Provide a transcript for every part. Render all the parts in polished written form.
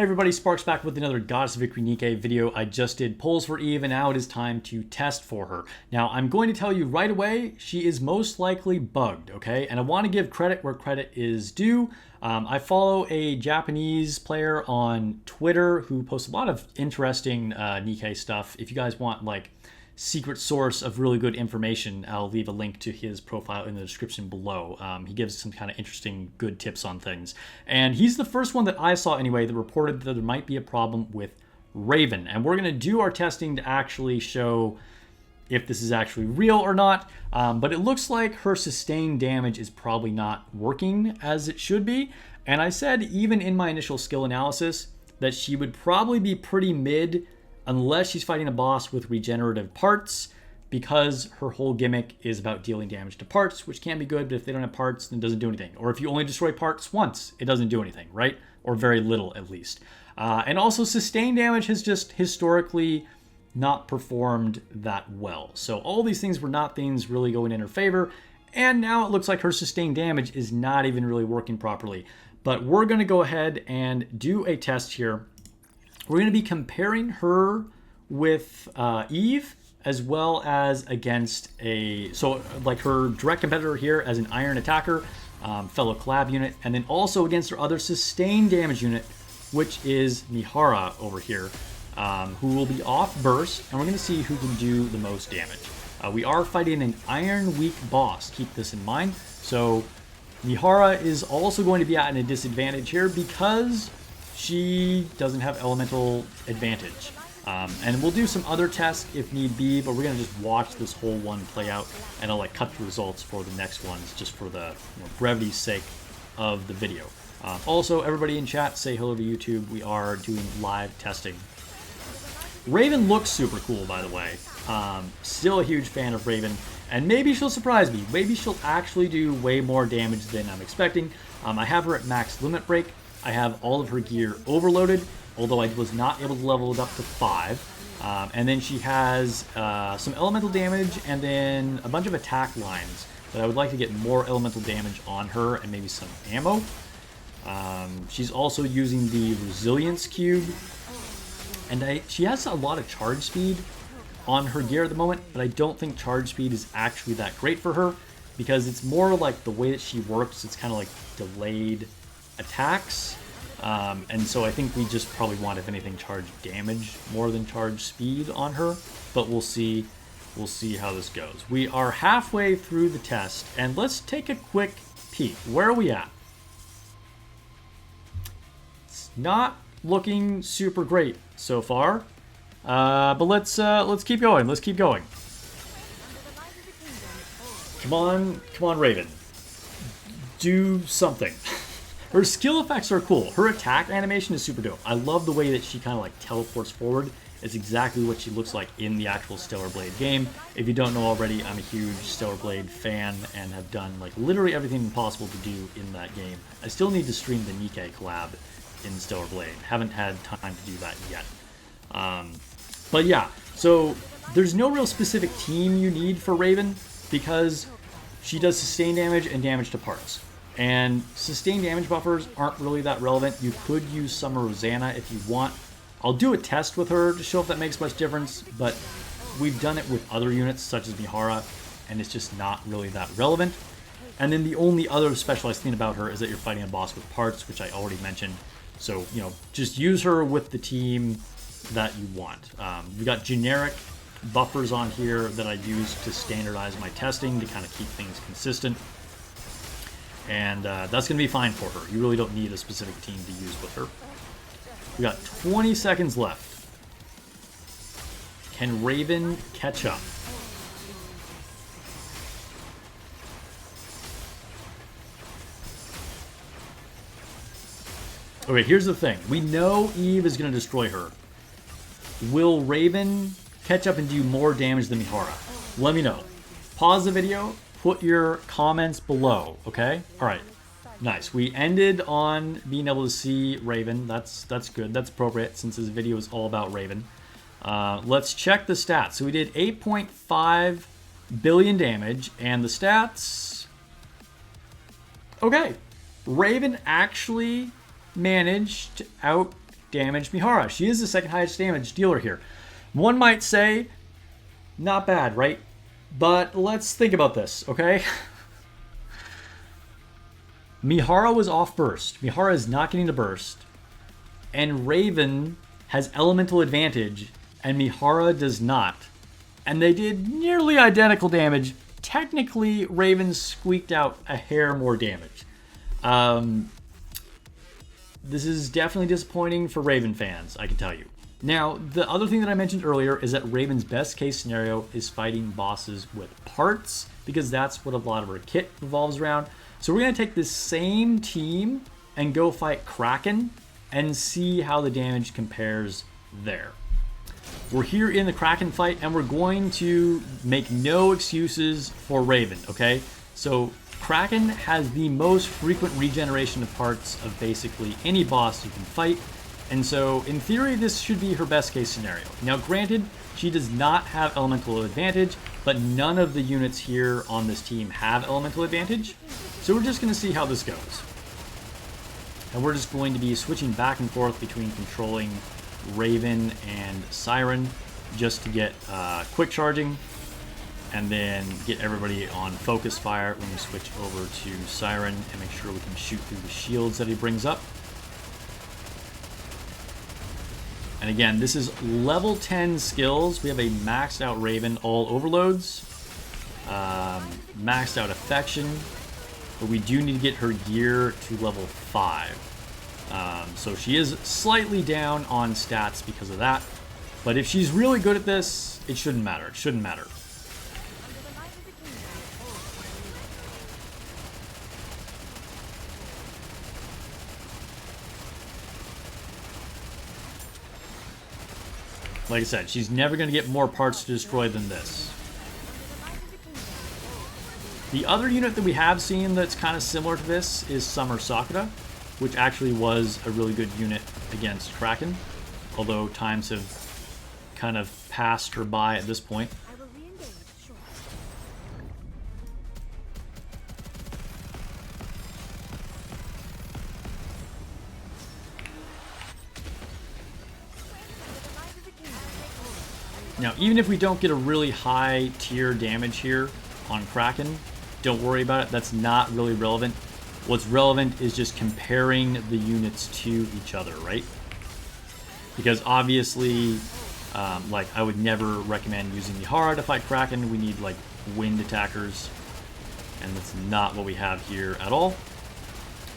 Hey everybody, Sparks back with another Goddess of Victory Nikke video. I just did polls for Eve and now it is time to test for her. Now I'm going to tell you right away, she is most likely bugged, okay? And I want to give credit where credit is due. I follow a Japanese player on Twitter who posts a lot of interesting Nikke stuff. If you guys want like secret source of really good information, I'll leave a link to his profile in the description below. He gives some kind of interesting good tips on things, and he's the first one that I saw anyway that reported that there might be a problem with Raven, and we're going to do our testing to actually show if this is actually real or not. But it looks like her sustained damage is probably not working as it should be, and I said even in my initial skill analysis that she would probably be pretty mid unless she's fighting a boss with regenerative parts, because her whole gimmick is about dealing damage to parts, which can be good, but if they don't have parts, then it doesn't do anything. Or if you only destroy parts once, it doesn't do anything, right? Or very little, at least. And also, sustained damage has just historically not performed that well. So all these things were not things really going in her favor, and now it looks like her sustained damage is not even really working properly. But we're going to go ahead and do a test here. We're going to be comparing her with Eve, as well as against like her direct competitor here as an iron attacker, fellow collab unit, and then also against her other sustained damage unit, which is Mihara over here, who will be off burst, and we're going to see who can do the most damage. We are fighting an iron weak boss, keep this in mind. So Mihara is also going to be at a disadvantage here because she doesn't have elemental advantage. And we'll do some other tests if need be, but we're going to just watch this whole one play out, and I'll like cut the results for the next ones just for the brevity's sake of the video. Also, everybody in chat, say hello to YouTube. We are doing live testing. Raven looks super cool, by the way. Still a huge fan of Raven, and maybe she'll surprise me. Maybe she'll actually do way more damage than I'm expecting. I have her at max limit break. I have all of her gear overloaded, although I was not able to level it up to 5. And then she has some elemental damage and then a bunch of attack lines, but I would like to get more elemental damage on her and maybe some ammo. She's also using the resilience cube, and she has a lot of charge speed on her gear at the moment, but I don't think charge speed is actually that great for her, because it's more like the way that she works, it's kind of like delayed attacks, and so I think we just probably want, if anything, charge damage more than charge speed on her, but we'll see how this goes. We are halfway through the test, and let's take a quick peek. Where are we at? It's not looking super great so far, but let's keep going. Let's keep going. Come on, Raven, do something. Her skill effects are cool. Her attack animation is super dope. I love the way that she kind of like teleports forward. It's exactly what she looks like in the actual Stellar Blade game. If you don't know already, I'm a huge Stellar Blade fan and have done like literally everything possible to do in that game. I still need to stream the Nikke collab in Stellar Blade. Haven't had time to do that yet. But yeah, so there's no real specific team you need for Raven because she does sustain damage and damage to parts. And sustained damage buffers aren't really that relevant. You could use Summer Rosanna if you want. I'll do a test with her to show if that makes much difference, but we've done it with other units such as Mihara, and it's just not really that relevant. And then the only other specialized thing about her is that you're fighting a boss with parts, which I already mentioned. So, just use her with the team that you want. We got generic buffers on here that I use to standardize my testing to kind of keep things consistent. And that's going to be fine for her. You really don't need a specific team to use with her. We got 20 seconds left. Can Raven catch up? Okay, here's the thing. We know Eve is going to destroy her. Will Raven catch up and do more damage than Mihara? Let me know. Pause the video. Put your comments below, okay? All right, nice. We ended on being able to see Raven. That's good. That's appropriate since this video is all about Raven. Let's check the stats. So we did 8.5 billion damage, and the stats... Okay, Raven actually managed to damaged Mihara. She is the second highest damage dealer here. One might say, not bad, right? But let's think about this, okay? Mihara was off burst. Mihara is not getting to burst. And Raven has elemental advantage, and Mihara does not. And they did nearly identical damage. Technically, Raven squeaked out a hair more damage. This is definitely disappointing for Raven fans, I can tell you. Now, the other thing that I mentioned earlier is that Raven's best case scenario is fighting bosses with parts, because that's what a lot of her kit revolves around. So we're going to take this same team and go fight Kraken and see how the damage compares there. We're here in the Kraken fight, and we're going to make no excuses for Raven, okay? So Kraken has the most frequent regeneration of parts of basically any boss you can fight. And so, in theory, this should be her best case scenario. Now, granted, she does not have elemental advantage, but none of the units here on this team have elemental advantage. So we're just going to see how this goes. And we're just going to be switching back and forth between controlling Raven and Siren just to get quick charging, and then get everybody on focus fire when we switch over to Siren and make sure we can shoot through the shields that he brings up. And again, this is level 10 skills. We have a maxed out Raven, all overloads, maxed out affection, but we do need to get her gear to level 5. So she is slightly down on stats because of that. But if she's really good at this, it shouldn't matter. It shouldn't matter. Like I said, she's never going to get more parts to destroy than this. The other unit that we have seen that's kind of similar to this is Summer Sakura, which actually was a really good unit against Kraken, although times have kind of passed her by at this point. Now, even if we don't get a really high tier damage here on Kraken, don't worry about it. That's not really relevant. What's relevant is just comparing the units to each other, right? Because obviously, like, I would never recommend using Mihara to fight Kraken. We need, like, wind attackers, and that's not what we have here at all.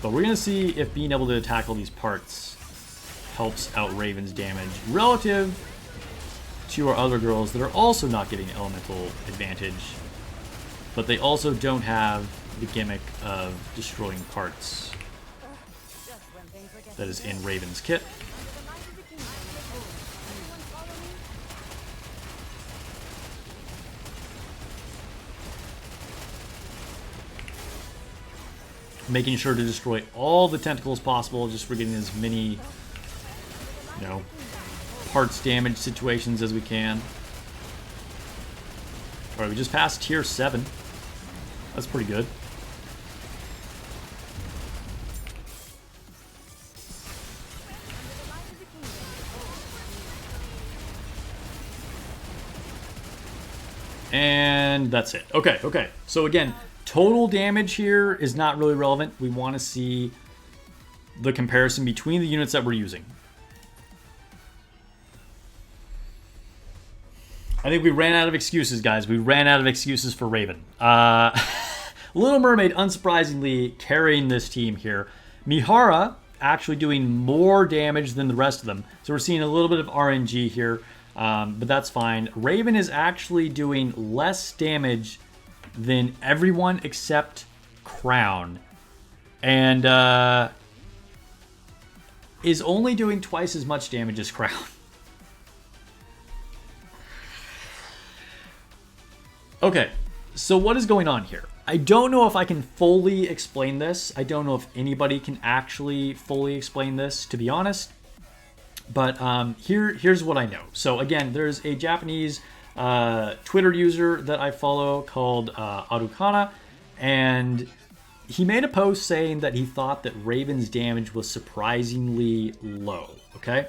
But we're going to see if being able to tackle these parts helps out Raven's damage relative to our other girls that are also not getting elemental advantage, but they also don't have the gimmick of destroying parts that is in Raven's kit. Making sure to destroy all the tentacles possible, just for getting as many, you know, parts damage situations as we can. Alright, we just passed tier 7. That's pretty good. And that's it. Okay, okay. So again, total damage here is not really relevant. We want to see the comparison between the units that we're using. I think we ran out of excuses, guys. We ran out of excuses for Raven. Little Mermaid, unsurprisingly, carrying this team here. Mihara actually doing more damage than the rest of them. So we're seeing a little bit of RNG here, but that's fine. Raven is actually doing less damage than everyone except Crown. And is only doing twice as much damage as Crown. Okay, so what is going on here? I don't know if I can fully explain this. I don't know if anybody can actually fully explain this, to be honest. But here's what I know. So again, there's a Japanese Twitter user that I follow called Arukana, and he made a post saying that he thought that Raven's damage was surprisingly low. okay?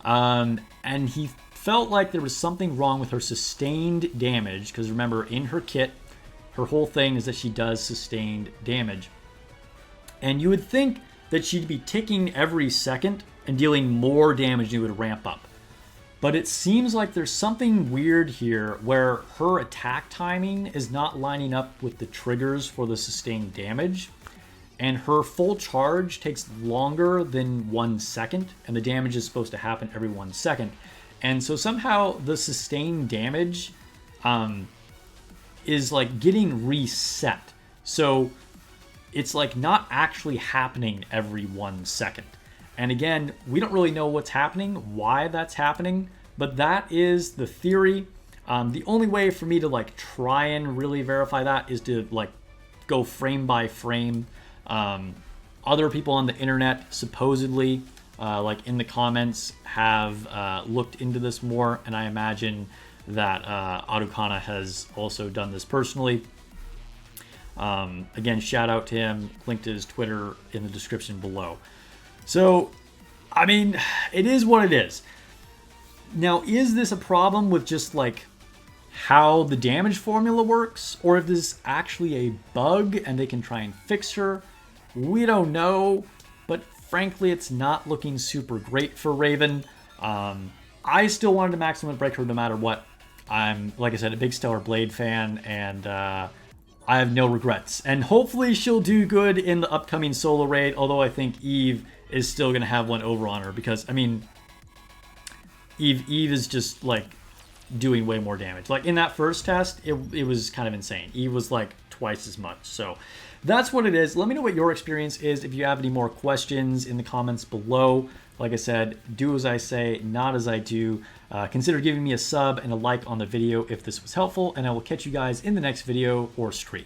And he felt like there was something wrong with her sustained damage, because remember, in her kit, her whole thing is that she does sustained damage. And you would think that she'd be ticking every second and dealing more damage, and it would ramp up. But it seems like there's something weird here where her attack timing is not lining up with the triggers for the sustained damage. And her full charge takes longer than 1 second, and the damage is supposed to happen every 1 second. And so somehow the sustained damage is like getting reset. So it's like not actually happening every 1 second. And again, we don't really know what's happening, why that's happening, but that is the theory. The only way for me to like try and really verify that is to like go frame by frame. Other people on the internet supposedly, like in the comments, have looked into this more, and I imagine that Adukana has also done this personally. Again, shout out to him, link to his Twitter in the description below. So, I mean, it is what it is. Now, is this a problem with just like how the damage formula works, or if this is actually a bug and they can try and fix her? We don't know, but frankly, it's not looking super great for Raven. I still wanted to maximum break her no matter what. I'm, like I said, a big Stellar Blade fan, and I have no regrets. And hopefully she'll do good in the upcoming solo raid, although I think Eve is still going to have one over on her, because, I mean, Eve is just, like, doing way more damage. Like, in that first test, it was kind of insane. Eve was, like, twice as much. So that's what it is. Let me know what your experience is. If you have any more questions in the comments below. Like I said, do as I say, not as I do. Consider giving me a sub and a like on the video if this was helpful, and I will catch you guys in the next video or stream.